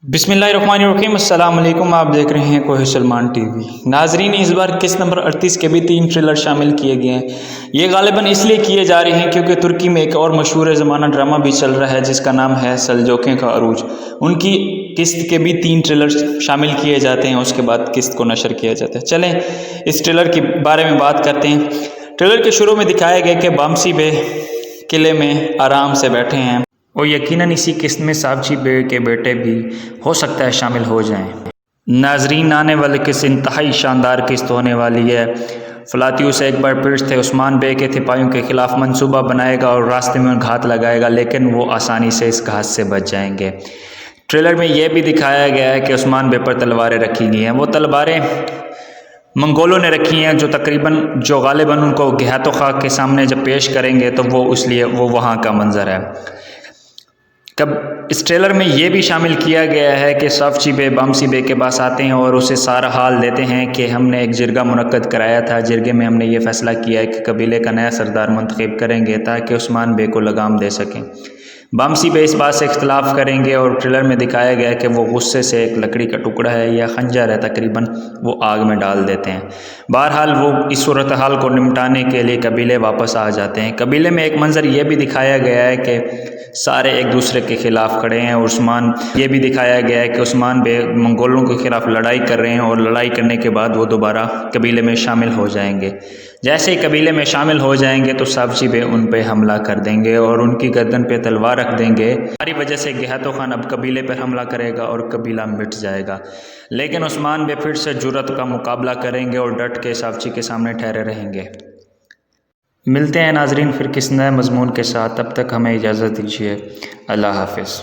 बिस्मिल्लाहिर्रहमानिर्रहीम। अस्सलाम वालेकुम। आप देख रहे हैं कोह सलमान टीवी। नाजरीन, इस बार किस्त नंबर 38 के भी 3 ट्रेलर शामिल किए गए हैं। ये गालिबन इसलिए किए जा रहे हैं क्योंकि तुर्की में एक और मशहूर ज़माना ड्रामा भी चल रहा है जिसका नाम है सल्जोक़ों का अरूज। उनकी किस्त के भी 3 ट्रेलर शामिल किए जाते हैं, उसके बाद किस्त को नशर किया जाता है। चलें इस ट्रेलर के बारे में बात करते हैं। ट्रेलर के शुरू में दिखाया गया कि बामसी बे किले में आराम से बैठे हैं और यकीनन इसी किस्त में साबची बे के बेटे भी हो सकता है शामिल हो जाएं। नाजरीन, आने वाली किस्त इंतहाई शानदार किस्त होने वाली है। फलातियूस एक बार फिर से उस्मान बे के सिपाहियों के खिलाफ मंसूबा बनाएगा और रास्ते में घात लगाएगा, लेकिन वो आसानी से इस घात से बच जाएंगे। ट्रेलर में यह भी दिखाया गया है कि उस्मान बे पर तलवारें रखी गई हैं। वो तलवारें मंगोलों ने रखी हैं जो गालिबन उनको घेतो खाक के सामने जब पेश करेंगे तो वो इसलिए वो वहाँ का मंजर है। इस ट्रेलर में ये भी शामिल किया गया है कि साबची बे बामसी बे के पास आते हैं और उसे सारा हाल देते हैं कि हमने एक जिरगा मुनक्कद कराया था, जिरगे में हमने ये फ़ैसला किया है कि कबीले का नया सरदार मुंतखब करेंगे ताकि उस्मान बे को लगाम दे सकें। बामसी बे इस बात से इख्तलाफ करेंगे और ट्रेलर में दिखाया गया है कि वो गुस्से से एक लकड़ी का टुकड़ा है या खंजर है तकरीबन, वो आग में डाल देते हैं। बहरहाल वो इस सूरत हाल को निपटाने के लिए कबीले वापस आ जाते हैं। कबीले में एक मंजर ये भी दिखाया गया है कि सारे एक दूसरे के ख़िलाफ़ खड़े हैं। उस्मान ये भी दिखाया गया है कि उस्मान बे मंगोलों के ख़िलाफ़ लड़ाई कर रहे हैं और लड़ाई करने के बाद वो दोबारा कबीले में शामिल हो जाएंगे। जैसे ही कबीले में शामिल हो जाएंगे तो साबची बे उन पे हमला कर देंगे और उनकी गर्दन पे तलवार रख देंगे। हमारी वजह से घेतो खान अब कबीले पर हमला करेगा और कबीला मिट जाएगा, लेकिन उस्मान बे फिर से जुर्रत का मुकाबला करेंगे और डट के साबची के सामने ठहरे रहेंगे। मिलते हैं नाजरीन फिर किस नए मजमून के साथ, तब तक हमें इजाज़त दीजिए। अल्लाह हाफ़िज़।